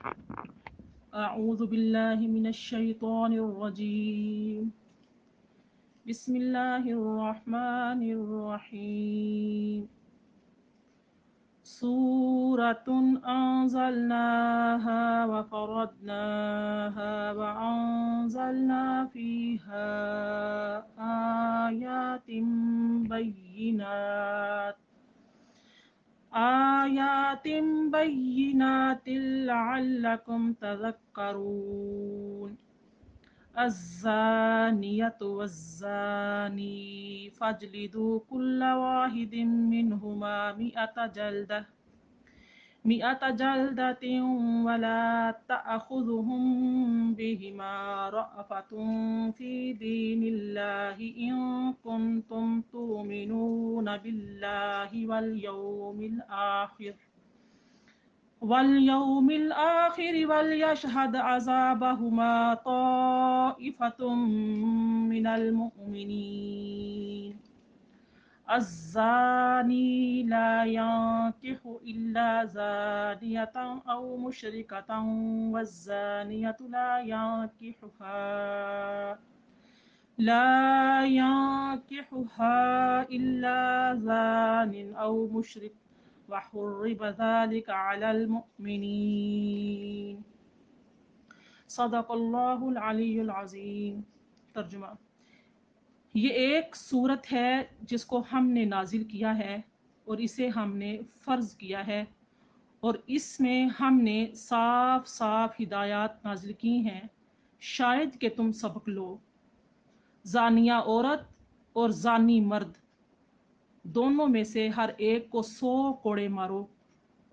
أعوذ بالله من الشيطان الرجيم. بسم الله الرحمن الرحيم. سورة أنزلناها وفرضناها وأنزلنا فيها آيات بينات لعلكم تذكرون. الزانية والزاني فاجلدوا كل واحد منهما مئة جلدة ولا تأخذهم بهما رأفة في دين الله إن كنتم تؤمنون بالله واليوم الآخر وليشهد عذابهما طائفة من المؤمنين. الزاني لا ينكح إلا زانية أو مشركة والزانية لا ينكحها إلا زان أو مشرك وحرم ذلك على المؤمنين. صدق اللہ العلی العظیم. ترجمہ: یہ ایک سورت ہے جس کو ہم نے نازل کیا ہے اور اسے ہم نے فرض کیا ہے، اور اس میں ہم نے صاف صاف ہدایات نازل کی ہیں شاید کہ تم سبق لو۔ زانیہ عورت اور زانی مرد دونوں میں سے ہر ایک کو 100 کوڑے مارو،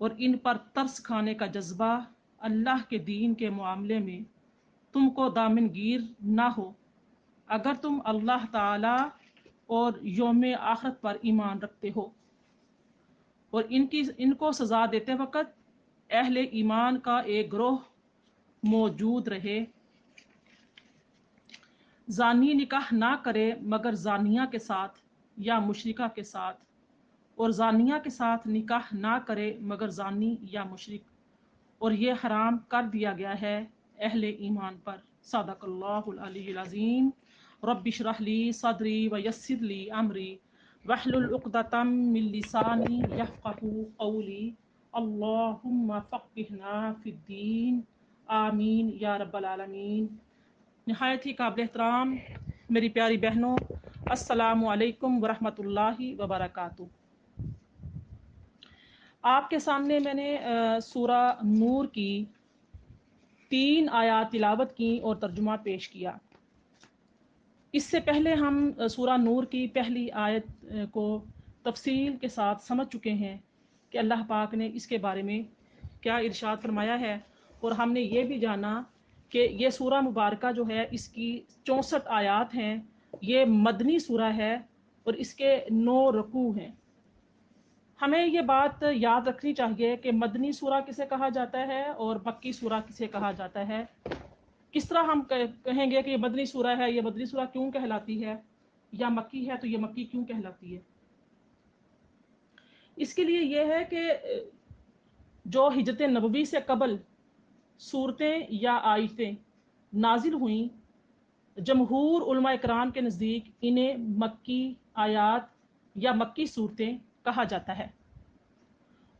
اور ان پر ترس کھانے کا جذبہ اللہ کے دین کے معاملے میں تم کو دامن گیر نہ ہو اگر تم اللہ تعالی اور یوم آخرت پر ایمان رکھتے ہو۔ اور ان کو سزا دیتے وقت اہل ایمان کا ایک گروہ موجود رہے۔ زانی نکاح نہ کرے مگر زانیہ کے ساتھ یا مشرکہ کے ساتھ، اور زانیہ کے ساتھ نکاح نہ کرے مگر زانی یا مشرک، اور یہ حرام کر دیا گیا ہے اہل ایمان پر۔ صدق اللہ العلی العظیم۔ رب اشرح لی صدری ویسر لی امری واحلل عقدۃ من لسانی یفقہوا قولی۔ اللہم فقہنا فی الدین، آمین یا رب العالمین۔ نہایت ہی قابل احترام میری پیاری بہنوں، السلام علیکم ورحمۃ اللہ وبرکاتہ۔ آپ کے سامنے میں نے سورہ نور کی 3 آیات تلاوت کی اور ترجمہ پیش کیا۔ اس سے پہلے ہم سورہ نور کی پہلی آیت کو تفصیل کے ساتھ سمجھ چکے ہیں کہ اللہ پاک نے اس کے بارے میں کیا ارشاد فرمایا ہے، اور ہم نے یہ بھی جانا کہ یہ سورہ مبارکہ جو ہے اس کی 64 آیات ہیں، یہ مدنی سورہ ہے اور اس کے 9 رکوع ہیں۔ ہمیں یہ بات یاد رکھنی چاہیے کہ مدنی سورہ کسے کہا جاتا ہے اور مکی سورہ کسے کہا جاتا ہے۔ کس طرح ہم کہیں گے کہ یہ مدنی سورہ ہے، یہ مدنی سورہ کیوں کہلاتی ہے، یا مکی ہے تو یہ مکی کیوں کہلاتی ہے؟ اس کے لیے یہ ہے کہ جو ہجرت نبوی سے قبل صورتیں یا آیتیں نازل ہوئیں، جمہور علماء اکرام کے نزدیک انہیں مکی آیات یا مکی صورتیں کہا جاتا ہے،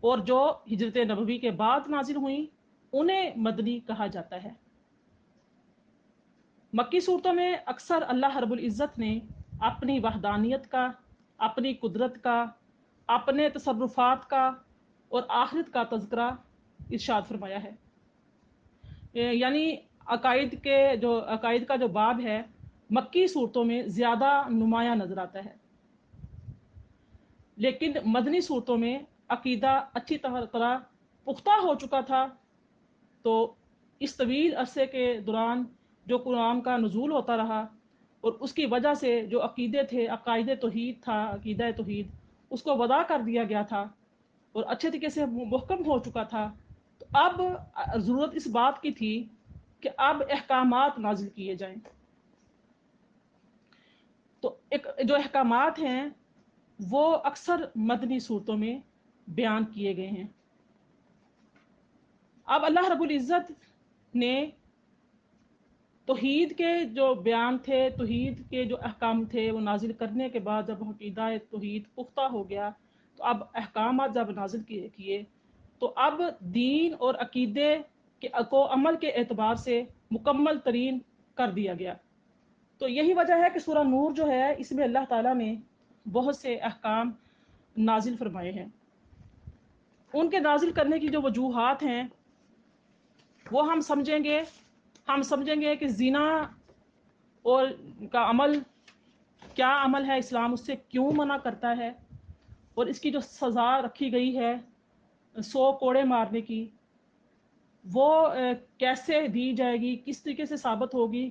اور جو ہجرت نبوی کے بعد نازل ہوئیں انہیں مدنی کہا جاتا ہے۔ مکی صورتوں میں اکثر اللہ رب العزت نے اپنی وحدانیت کا، اپنی قدرت کا، اپنے تصرفات کا اور آخرت کا تذکرہ ارشاد فرمایا ہے۔ یعنی عقائد کا جو باب ہے مکی صورتوں میں زیادہ نمایاں نظر آتا ہے، لیکن مدنی صورتوں میں عقیدہ اچھی طرح پختہ ہو چکا تھا، تو اس طویل عرصے کے دوران جو قرآن کا نزول ہوتا رہا اور اس کی وجہ سے جو عقیدے تھے، عقائد توحید تھا، عقیدہ توحید، اس کو وضع کر دیا گیا تھا اور اچھے طریقے سے محکم ہو چکا تھا۔ تو اب ضرورت اس بات کی تھی کہ اب احکامات نازل کیے جائیں۔ تو جو احکامات ہیں وہ اکثر مدنی صورتوں میں بیان کیے گئے ہیں۔ اب اللہ رب العزت نے توحید کے جو بیان تھے، توحید کے جو احکام تھے، وہ نازل کرنے کے بعد جب عقیدہ توحید پختہ ہو گیا، تو اب احکامات جب نازل کیے تو اب دین اور عقیدے کے کو عمل کے اعتبار سے مکمل ترین کر دیا گیا۔ تو یہی وجہ ہے کہ سورہ نور جو ہے، اس میں اللہ تعالیٰ نے بہت سے احکام نازل فرمائے ہیں۔ ان کے نازل کرنے کی جو وجوہات ہیں وہ ہم سمجھیں گے کہ زنا اور کا عمل کیا عمل ہے، اسلام اس سے کیوں منع کرتا ہے، اور اس کی جو سزا رکھی گئی ہے 100 کوڑے مارنے کی، وہ کیسے دی جائے گی، کس طریقے سے ثابت ہوگی،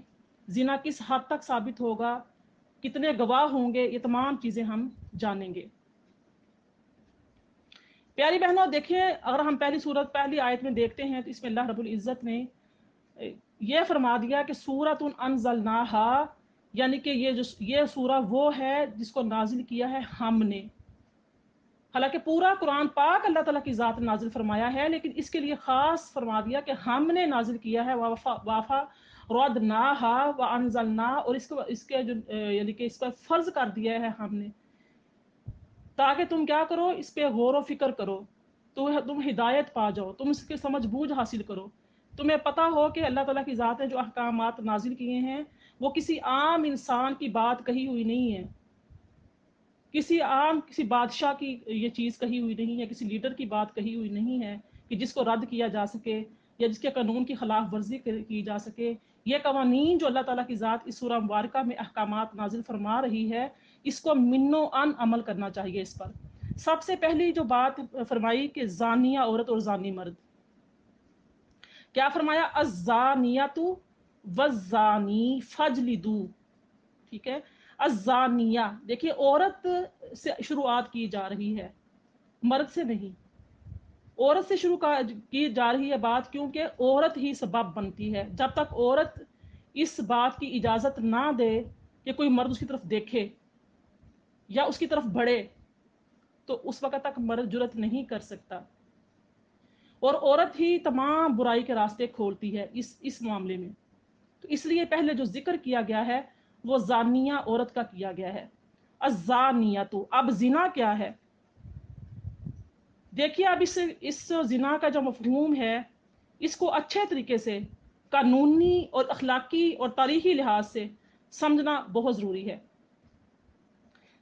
زنا کس حد تک ثابت ہوگا، کتنے گواہ ہوں گے، یہ تمام چیزیں ہم جانیں گے۔ پیاری بہنوں، دیکھیں اگر ہم پہلی آیت میں دیکھتے ہیں تو اس میں اللہ رب العزت نے یہ فرما دیا کہ سورۃ انزلناہا، یعنی کہ یہ سورہ وہ ہے جس کو نازل کیا ہے ہم نے۔ حالانکہ پورا قرآن پاک اللہ تعالیٰ کی ذات نازل فرمایا ہے، لیکن اس کے لیے خاص فرما دیا کہ ہم نے نازل کیا ہے۔ وافا ردناہا وانزلنا، اور اس کے جو یعنی کہ اس پر فرض کر دیا ہے ہم نے، تاکہ تم کیا کرو، اس پہ غور و فکر کرو، تم ہدایت پا جاؤ، تم اس کے سمجھ بوجھ حاصل کرو، تمہیں پتا ہو کہ اللہ تعالیٰ کی ذات نے جو احکامات نازل کیے ہیں وہ کسی عام انسان کی بات کہی ہوئی نہیں ہے، کسی بادشاہ کی یہ چیز کہی ہوئی نہیں ہے، کسی لیڈر کی بات کہی ہوئی نہیں ہے کہ جس کو رد کیا جا سکے یا جس کے قانون کی خلاف ورزی کی جا سکے۔ یہ قوانین جو اللہ تعالیٰ کی ذات اس سورہ مبارکہ میں احکامات نازل فرما رہی ہے، اس کو منو ان عمل کرنا چاہیے۔ اس پر سب سے پہلی جو بات فرمائی کہ زانیہ عورت اور زانی مرد، کیا فرمایا؟ الزانیۃ والزانی فجلدوا، ٹھیک ہے؟ الزانیہ، دیکھیے عورت سے شروعات کی جا رہی ہے، مرد سے نہیں۔ عورت سے شروع کی جا رہی ہے بات، کیونکہ عورت ہی سبب بنتی ہے۔ جب تک عورت اس بات کی اجازت نہ دے کہ کوئی مرد اس کی طرف دیکھے یا اس کی طرف بڑھے، تو اس وقت تک مرد جرات نہیں کر سکتا، اور عورت ہی تمام برائی کے راستے کھولتی ہے اس معاملے میں۔ تو اس لیے پہلے جو ذکر کیا گیا ہے وہ زانیہ عورت کا کیا گیا ہے۔ الزانیۃ، اب زنا کیا ہے؟ دیکھیے اب اس زنا کا جو مفہوم ہے، اس کو اچھے طریقے سے قانونی اور اخلاقی اور تاریخی لحاظ سے سمجھنا بہت ضروری ہے۔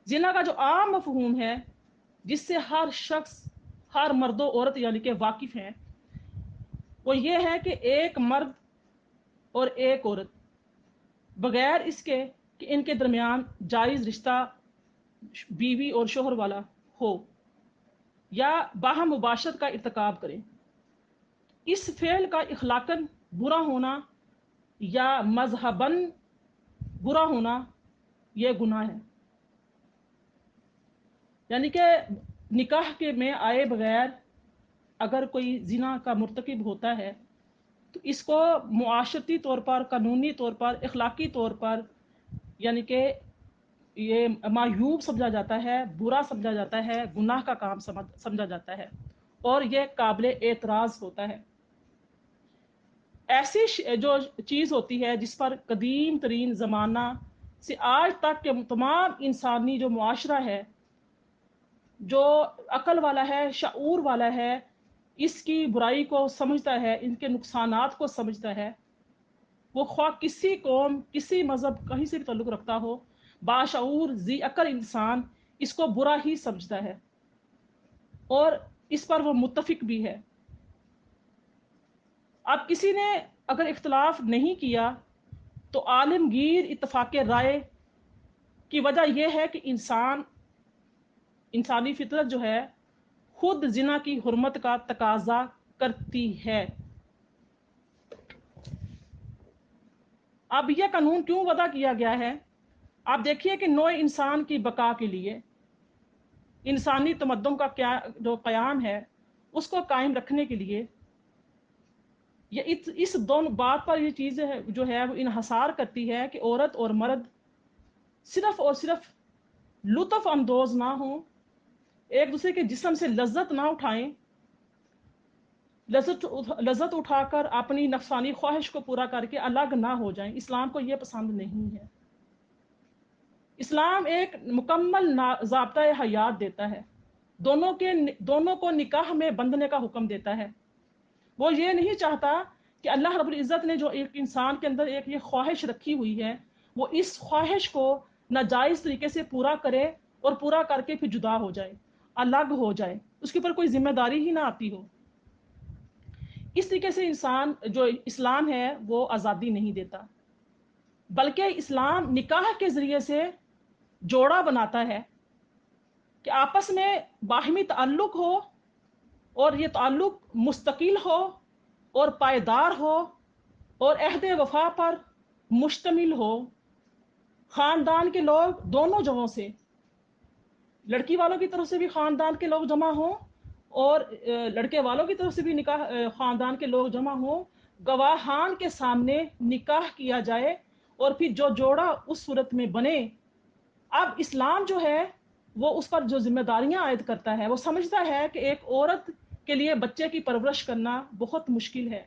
زنا کا جو عام مفہوم ہے، جس سے ہر شخص، ہر مرد و عورت یعنی کہ واقف ہیں، وہ یہ ہے کہ ایک مرد اور ایک عورت بغیر اس کے کہ ان کے درمیان جائز رشتہ بیوی اور شوہر والا ہو یا باہم مباشرت کا ارتکاب کریں، اس فعل کا اخلاقاً برا ہونا یا مذہباً برا ہونا یہ گناہ ہے۔ یعنی کہ نکاح کے میں آئے بغیر اگر کوئی زنا کا مرتکب ہوتا ہے تو اس کو معاشرتی طور پر، قانونی طور پر، اخلاقی طور پر یعنی کہ یہ معیوب سمجھا جاتا ہے، برا سمجھا جاتا ہے، گناہ کا کام سمجھا جاتا ہے، اور یہ قابل اعتراض ہوتا ہے۔ ایسی جو چیز ہوتی ہے جس پر قدیم ترین زمانہ سے آج تک کے تمام انسانی جو معاشرہ ہے، جو عقل والا ہے، شعور والا ہے، اس کی برائی کو سمجھتا ہے، ان کے نقصانات کو سمجھتا ہے، وہ خواہ کسی قوم، کسی مذہب، کہیں سے بھی تعلق رکھتا ہو، باشعور ذی عقل انسان اس کو برا ہی سمجھتا ہے، اور اس پر وہ متفق بھی ہے۔ اب کسی نے اگر اختلاف نہیں کیا تو عالمگیر اتفاق رائے کی وجہ یہ ہے کہ انسانی فطرت جو ہے خود زنا کی حرمت کا تقاضا کرتی ہے۔ اب یہ قانون کیوں وضع کیا گیا ہے؟ آپ دیکھیے کہ نوع انسان کی بقا کے لیے، انسانی تمدن کا جو قیام ہے اس کو قائم رکھنے کے لیے، اس دونوں بات پر یہ چیز جو ہے وہ انحصار کرتی ہے کہ عورت اور مرد صرف اور صرف لطف اندوز نہ ہوں، ایک دوسرے کے جسم سے لذت نہ اٹھائیں، لذت اٹھا کر اپنی نفسانی خواہش کو پورا کر کے الگ نہ ہو جائیں، اسلام کو یہ پسند نہیں ہے۔ اسلام ایک مکمل ضابطۂ حیات دیتا ہے، دونوں کو نکاح میں بندھنے کا حکم دیتا ہے۔ وہ یہ نہیں چاہتا کہ اللہ رب العزت نے جو ایک انسان کے اندر ایک یہ خواہش رکھی ہوئی ہے، وہ اس خواہش کو ناجائز طریقے سے پورا کرے اور پورا کر کے پھر جدا ہو جائے، الگ ہو جائے، اس کے اوپر کوئی ذمہ داری ہی نہ آتی ہو۔ اس طریقے سے جو اسلام ہے وہ آزادی نہیں دیتا، بلکہ اسلام نکاح کے ذریعے سے جوڑا بناتا ہے کہ آپس میں باہمی تعلق ہو، اور یہ تعلق مستقل ہو اور پائیدار ہو اور عہد وفا پر مشتمل ہو۔ خاندان کے لوگ دونوں جگہوں سے، لڑکی والوں کی طرف سے بھی خاندان کے لوگ جمع ہوں اور لڑکے والوں کی طرف سے بھی خاندان کے لوگ جمع ہوں، گواہان کے سامنے نکاح کیا جائے اور پھر جو جوڑا اس صورت میں بنے۔ اب اسلام جو ہے وہ اس پر جو ذمہ داریاں عائد کرتا ہے، وہ سمجھتا ہے کہ ایک عورت کے لیے بچے کی پرورش کرنا بہت مشکل ہے،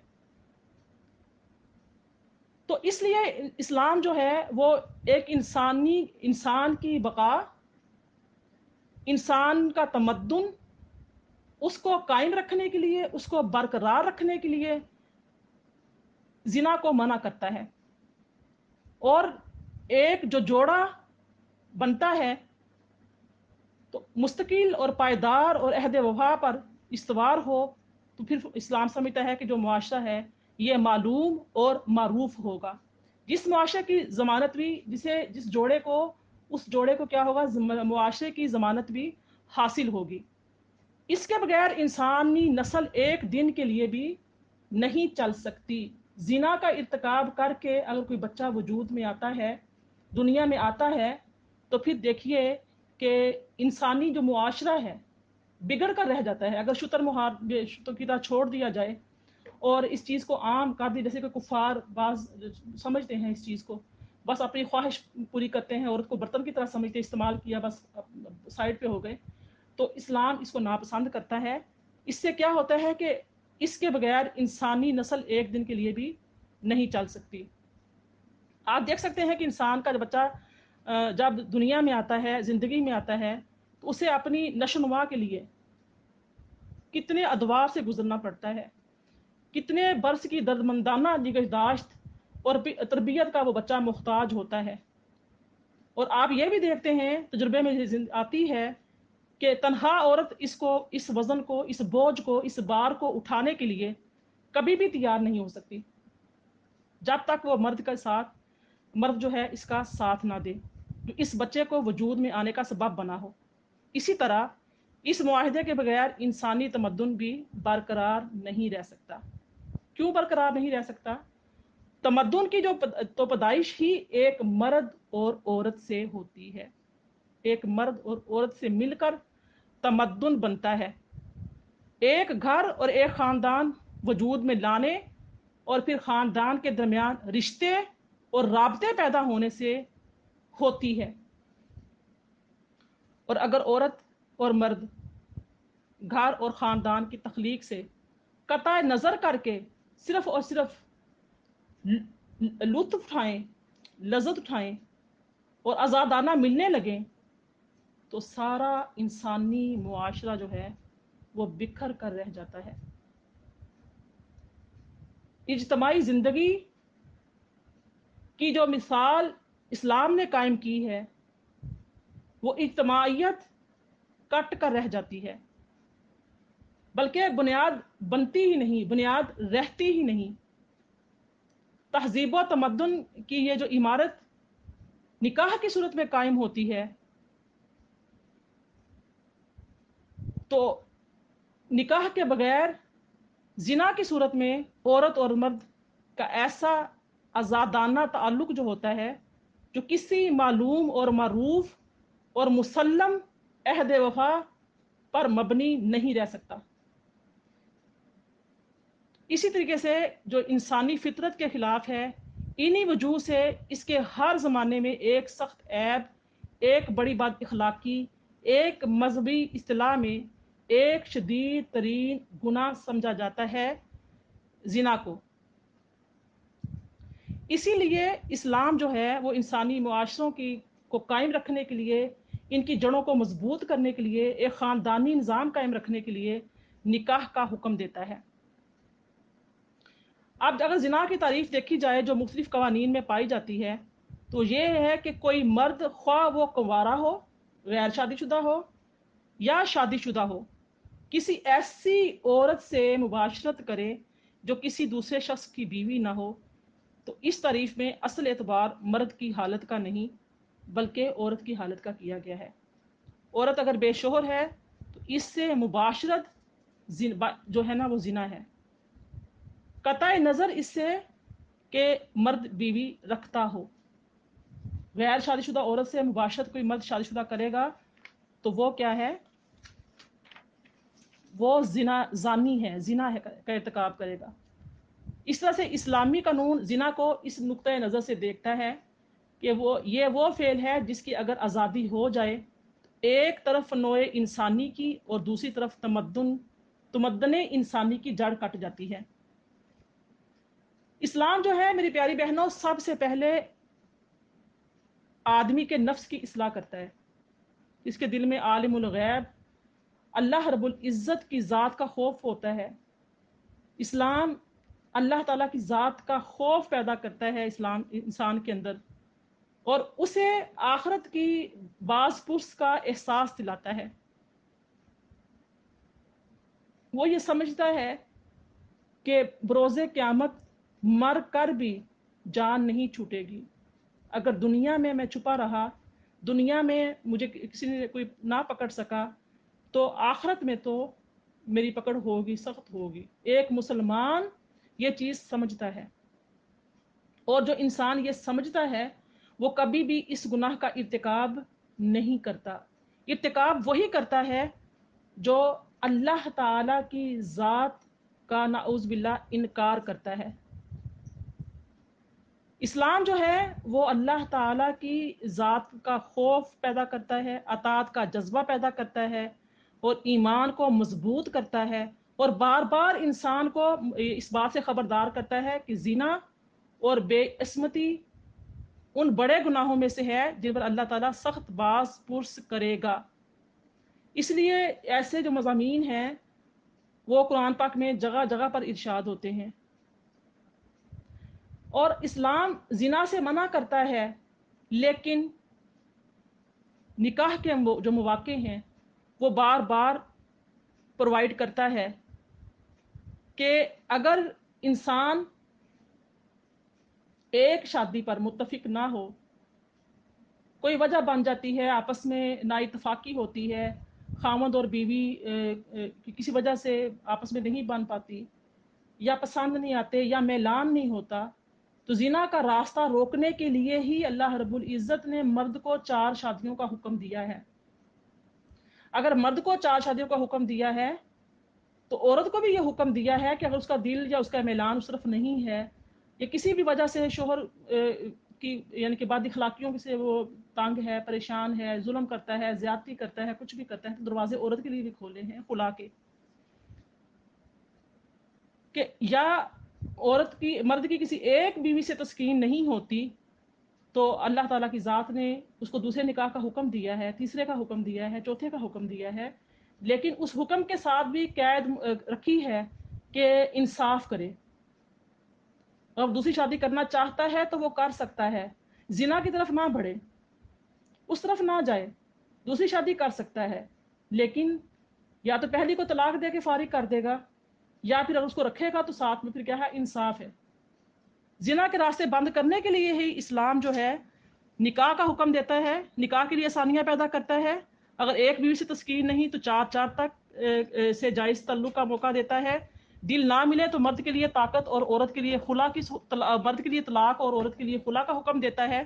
تو اس لیے اسلام جو ہے وہ ایک انسان کی بقا، انسان کا تمدن، اس کو قائم رکھنے کے لیے، اس کو برقرار رکھنے کے لیے زنا کو منع کرتا ہے، اور ایک جو جوڑا بنتا ہے تو مستقل اور پائیدار اور عہد وفا پر استوار ہو، تو پھر اسلام سمجھتا ہے کہ جو معاشرہ ہے یہ معلوم اور معروف ہوگا۔ جس معاشرے کی ضمانت بھی جس جوڑے کو، اس جوڑے کو کیا ہوگا، معاشرے کی ضمانت بھی حاصل ہوگی۔ اس کے بغیر انسانی نسل ایک دن کے لیے بھی نہیں چل سکتی۔ زنا کا ارتکاب کر کے اگر کوئی بچہ وجود میں آتا ہے، دنیا میں آتا ہے، تو پھر دیکھیے کہ انسانی جو معاشرہ ہے بگڑ کر رہ جاتا ہے۔ اگر شتر کی طرح چھوڑ دیا جائے اور اس چیز کو عام کر دی، جیسے کہ کفار بعض سمجھتے ہیں اس چیز کو، بس اپنی خواہش پوری کرتے ہیں، عورت کو برتن کی طرح سمجھتے، استعمال کیا بس سائڈ پہ ہو گئے، تو اسلام اس کو ناپسند کرتا ہے۔ اس سے کیا ہوتا ہے کہ اس کے بغیر انسانی نسل ایک دن کے لیے بھی نہیں چل سکتی۔ آپ دیکھ سکتے ہیں کہ انسان کا بچہ جب دنیا میں آتا ہے، زندگی میں آتا ہے، تو اسے اپنی نشو و نما کے لیے کتنے ادوار سے گزرنا پڑتا ہے، کتنے برس کی دردمندانہ نگہداشت اور تربیت کا وہ بچہ محتاج ہوتا ہے۔ اور آپ یہ بھی دیکھتے ہیں، تجربے میں آتی ہے کہ تنہا عورت اس وزن کو، اس بوجھ کو، اس بار کو اٹھانے کے لیے کبھی بھی تیار نہیں ہو سکتی جب تک وہ مرد جو ہے اس کا ساتھ نہ دے، جو اس بچے کو وجود میں آنے کا سبب بنا ہو۔ اسی طرح اس معاہدے کے بغیر انسانی تمدن بھی برقرار نہیں رہ سکتا۔ کیوں برقرار نہیں رہ سکتا؟ تمدن کی جو پیدائش ہی ایک مرد اور عورت سے ہوتی ہے۔ ایک مرد اور عورت سے مل کر تمدن بنتا ہے۔ ایک گھر اور ایک خاندان وجود میں لانے اور پھر خاندان کے درمیان رشتے اور رابطے پیدا ہونے سے ہوتی ہے۔ اور اگر عورت اور مرد گھر اور خاندان کی تخلیق سے قطع نظر کر کے صرف اور صرف لطف اٹھائیں، لذت اٹھائیں اور آزادانہ ملنے لگیں، تو سارا انسانی معاشرہ جو ہے وہ بکھر کر رہ جاتا ہے۔ اجتماعی زندگی کی جو مثال اسلام نے قائم کی ہے، وہ اجتماعیت کٹ کر رہ جاتی ہے، بلکہ بنیاد بنتی ہی نہیں، بنیاد رہتی ہی نہیں۔ تہذیب و تمدن کی یہ جو عمارت نکاح کی صورت میں قائم ہوتی ہے، تو نکاح کے بغیر زنا کی صورت میں عورت اور مرد کا ایسا آزادانہ تعلق جو ہوتا ہے، جو کسی معلوم اور معروف اور مسلم عہد وفا پر مبنی نہیں رہ سکتا۔ اسی طریقے سے جو انسانی فطرت کے خلاف ہے، انہی وجوہ سے اس کے ہر زمانے میں ایک سخت عیب، ایک بڑی بد اخلاقی، ایک مذہبی اصطلاح میں ایک شدید ترین گناہ سمجھا جاتا ہے زنا کو۔ اسی لیے اسلام جو ہے وہ انسانی معاشروں کو قائم رکھنے کے لیے، ان کی جڑوں کو مضبوط کرنے کے لیے، ایک خاندانی نظام قائم رکھنے کے لیے نکاح کا حکم دیتا ہے۔ اب اگر زنا کی تعریف دیکھی جائے جو مختلف قوانین میں پائی جاتی ہے، تو یہ ہے کہ کوئی مرد، خواہ وہ کنوارا ہو، غیر شادی شدہ ہو یا شادی شدہ ہو، کسی ایسی عورت سے مباشرت کرے جو کسی دوسرے شخص کی بیوی نہ ہو، تو اس تعریف میں اصل اعتبار مرد کی حالت کا نہیں بلکہ عورت کی حالت کا کیا گیا ہے۔ عورت اگر بے شوہر ہے تو اس سے مباشرت جو ہے نا وہ زنا ہے، قطع نظر اس سے کہ مرد بیوی رکھتا ہو۔ غیر شادی شدہ عورت سے مباشرت کوئی مرد شادی شدہ کرے گا تو وہ کیا ہے؟ وہ زانی ہے، زنا کا ارتکاب کرے گا۔ اس طرح سے اسلامی قانون زنا کو اس نقطۂ نظر سے دیکھتا ہے کہ یہ وہ فعل ہے جس کی اگر آزادی ہو جائے، ایک طرف نوع انسانی کی اور دوسری طرف تمدن انسانی کی جڑ کٹ جاتی ہے۔ اسلام جو ہے میری پیاری بہنوں، سب سے پہلے آدمی کے نفس کی اصلاح کرتا ہے، اس کے دل میں عالم الغیب اللہ رب العزت کی ذات کا خوف ہوتا ہے۔ اسلام اللہ تعالیٰ کی ذات کا خوف پیدا کرتا ہے اسلام انسان کے اندر، اور اسے آخرت کی باز پرس کا احساس دلاتا ہے۔ وہ یہ سمجھتا ہے کہ بروز قیامت مر کر بھی جان نہیں چھوٹے گی۔ اگر دنیا میں میں چھپا رہا، دنیا میں مجھے کسی نے کوئی نہ پکڑ سکا، تو آخرت میں تو میری پکڑ ہوگی، سخت ہوگی۔ ایک مسلمان یہ چیز سمجھتا ہے، اور جو انسان یہ سمجھتا ہے وہ کبھی بھی اس گناہ کا ارتکاب نہیں کرتا۔ ارتکاب وہی کرتا ہے جو اللہ تعالی کی ذات کا نعوذ باللہ انکار کرتا ہے۔ اسلام جو ہے وہ اللہ تعالیٰ کی ذات کا خوف پیدا کرتا ہے، اطاعت کا جذبہ پیدا کرتا ہے، اور ایمان کو مضبوط کرتا ہے، اور بار بار انسان کو اس بات سے خبردار کرتا ہے کہ زنا اور بے عصمتی ان بڑے گناہوں میں سے ہے جن پر اللہ تعالیٰ سخت باز پرس کرے گا۔ اس لیے ایسے جو مضامین ہیں وہ قرآن پاک میں جگہ جگہ پر ارشاد ہوتے ہیں، اور اسلام زنا سے منع کرتا ہے، لیکن نکاح کے جو مواقع ہیں وہ بار بار پرووائڈ کرتا ہے کہ اگر انسان ایک شادی پر متفق نہ ہو، کوئی وجہ بن جاتی ہے، آپس میں نا اتفاقی ہوتی ہے، خاوند اور بیوی کسی وجہ سے آپس میں نہیں بن پاتی، یا پسند نہیں آتے، یا میلان نہیں ہوتا، تو زنا کا راستہ روکنے کے لیے ہی اللہ رب العزت نے مرد کو 4 شادیوں کا حکم دیا ہے۔ اگر مرد کو 4 شادیوں کا حکم دیا ہے تو عورت کو بھی یہ حکم دیا ہے کہ اگر اس کا دل یا اس کا میلان اس طرف نہیں ہے، یا کسی بھی وجہ سے شوہر کی یعنی کہ بد اخلاقیوں سے وہ تنگ ہے، پریشان ہے، ظلم کرتا ہے، زیادتی کرتا ہے، کچھ بھی کرتا ہے، تو دروازے عورت کے لیے بھی کھولے ہیں خلا کے، کہ یا مرد کی کسی ایک بیوی سے تسکین نہیں ہوتی تو اللہ تعالیٰ کی ذات نے اس کو دوسرے نکاح کا حکم دیا ہے، تیسرے کا حکم دیا ہے، چوتھے کا حکم دیا ہے، لیکن اس حکم کے ساتھ بھی قید رکھی ہے کہ انصاف کرے۔ اب دوسری شادی کرنا چاہتا ہے تو وہ کر سکتا ہے، زنا کی طرف نہ بڑھے، اس طرف نہ جائے، دوسری شادی کر سکتا ہے، لیکن یا تو پہلی کو طلاق دے کے فارغ کر دے گا، یا پھر اگر اس کو رکھے گا تو ساتھ میں پھر کیا ہے؟ انصاف ہے۔ زنا کے راستے بند کرنے کے لیے ہی اسلام جو ہے نکاح کا حکم دیتا ہے، نکاح کے لیے آسانیاں پیدا کرتا ہے، اگر ایک بیوی سے تسکین نہیں تو 4 تک سے جائز تعلق کا موقع دیتا ہے، دل نہ ملے تو مرد کے لیے طاقت اور عورت کے لیے مرد کے لیے طلاق اور عورت کے لیے خلا کا حکم دیتا ہے۔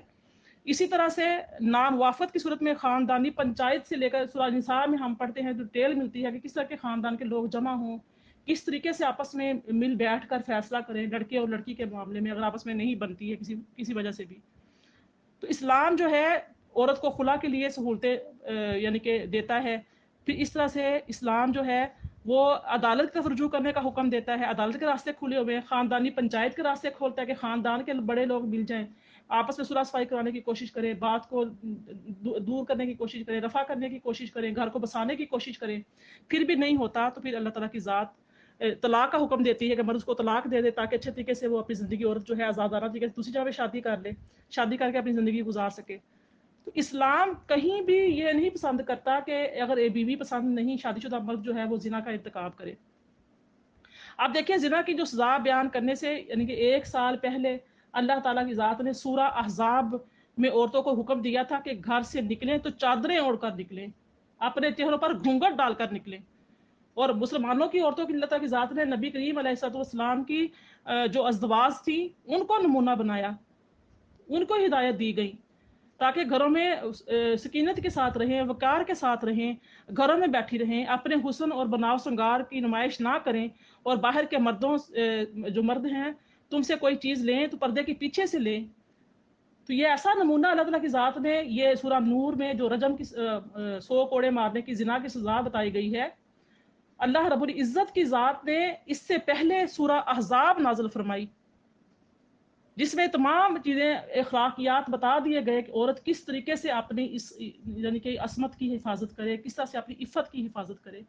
اسی طرح سے ناموافقت کی صورت میں خاندانی پنچایت سے لے کر سورہ نساء میں ہم پڑھتے ہیں، ڈیٹیل ملتی ہے کہ کس طرح کے خاندان کے لوگ جمع ہوں، کس طریقے سے آپس میں مل بیٹھ کر فیصلہ کریں لڑکے اور لڑکی کے معاملے میں، اگر آپس میں نہیں بنتی ہے کسی وجہ سے بھی۔ تو اسلام جو ہے عورت کو خلا کے لیے سہولتیں یعنی کہ دیتا ہے پھر اس طرح سے اسلام جو ہے وہ عدالت کا رجوع کرنے کا حکم دیتا ہے، عدالت کے راستے کھلے ہوئے ہیں، خاندانی پنچایت کے راستے کھولتا ہے کہ خاندان کے بڑے لوگ مل جائیں، آپس میں صلح صفائی کرانے کی کوشش کریں، بات کو دور کرنے کی کوشش کریں، رفع کرنے کی کوشش کریں، گھر کو بسانے کی کوشش کریں، پھر بھی نہیں ہوتا تو پھر اللہ تعالیٰ کی ذات طلاق کا حکم دیتی ہے کہ مرد اس کو طلاق دے دے تاکہ اچھے طریقے سے وہ اپنی زندگی، عورت جو ہے آزادانہ طریقے سے دوسری جگہ پہ شادی کر لے، شادی کر کے اپنی زندگی گزار سکے۔ تو اسلام کہیں بھی یہ نہیں پسند کرتا کہ اگر بیوی پسند نہیں، شادی شدہ مرد جو ہے وہ زنا کا ارتکاب کرے۔ آپ دیکھیں زنا کی جو سزا بیان کرنے سے یعنی کہ 1 سال پہلے اللہ تعالیٰ کی ذات نے سورہ احزاب میں عورتوں کو حکم دیا تھا کہ گھر سے نکلیں تو چادریں اوڑھ کر نکلیں، اپنے چہروں پر گھونگھٹ ڈال کر نکلیں۔ اور مسلمانوں کی عورتوں کی اللہ تعالیٰ کی ذات نے نبی کریم علیہ السلام کی جو ازدواج تھی ان کو نمونہ بنایا، ان کو ہدایت دی گئی تاکہ گھروں میں سکینت کے ساتھ رہیں، وقار کے ساتھ رہیں، گھروں میں بیٹھی رہیں، اپنے حسن اور بناؤ سنگار کی نمائش نہ کریں، اور باہر کے مردوں جو مرد ہیں تم سے کوئی چیز لیں تو پردے کے پیچھے سے لیں۔ تو یہ ایسا نمونہ اللہ تعالیٰ کی ذات نے یہ سورہ نور میں جو رجم کی 100 کوڑے مارنے کی زنا کی سزا بتائی گئی ہے، اللہ رب العزت کی ذات نے اس سے پہلے سورہ احزاب نازل فرمائی جس میں تمام چیزیں اخلاقیات بتا دیے گئے کہ عورت کس طریقے سے اپنی اس یعنی کہ عصمت کی حفاظت کرے، کس طرح سے اپنی عفت کی حفاظت کرے۔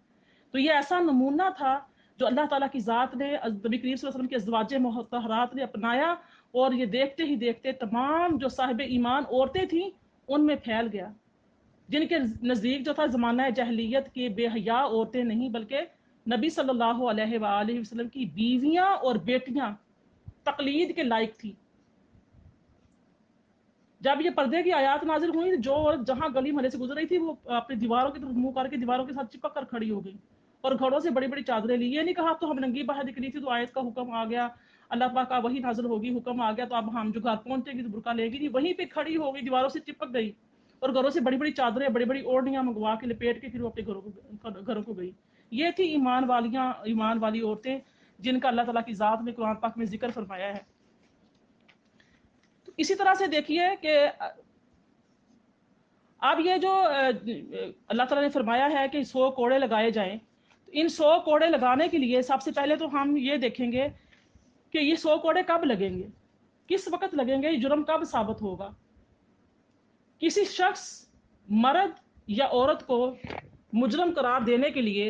تو یہ ایسا نمونہ تھا جو اللہ تعالیٰ کی ذات نے نبی کریم صلی اللہ علیہ وسلم کے ازواج مطہرات نے اپنایا، اور یہ دیکھتے ہی دیکھتے تمام جو صاحب ایمان عورتیں تھیں ان میں پھیل گیا، جن کے نزدیک جو تھا زمانہ جاہلیت کی بے حیا عورتیں نہیں بلکہ نبی صلی اللہ علیہ وآلہ وسلم کی بیویاں اور بیٹیاں تقلید کے لائق تھی۔ جب یہ پردے کی آیات نازل ہوئی جو عورت جہاں گلی محلے سے گزر رہی تھی وہ اپنی دیواروں کی طرف منہ کر کے دیواروں کے ساتھ چپک کر کھڑی ہو گئی اور گھڑوں سے بڑی بڑی چادریں لی۔ یہ نہیں کہا تو ہم ننگی باہر نکلی تھی تو آیت کا حکم آ گیا، اللہ پاک کا وہی نازل ہوگی، حکم آ گیا تو اب ہم جو گھر پہنچے گی تو برقع لے گی نہیں، وہیں پہ کھڑی ہو گئی، دیواروں سے چپک گئی اور گھروں سے بڑی بڑی چادریں، بڑی بڑی اوڑھنیاں منگوا کے لپیٹ کے پھر وہ اپنے گھروں کو گئی۔ یہ تھی ایمان والی عورتیں جن کا اللہ تعالیٰ کی ذات نے قرآن پاک میں ذکر فرمایا ہے۔ تو اسی طرح سے دیکھیے کہ اب یہ جو اللہ تعالیٰ نے فرمایا ہے کہ 100 کوڑے لگائے جائیں، تو ان 100 کوڑے لگانے کے لیے سب سے پہلے تو ہم یہ دیکھیں گے کہ یہ 100 کوڑے کب لگیں گے، کس وقت لگیں گے، یہ جرم کب ثابت ہوگا۔ کسی شخص، مرد یا عورت کو مجرم قرار دینے کے لیے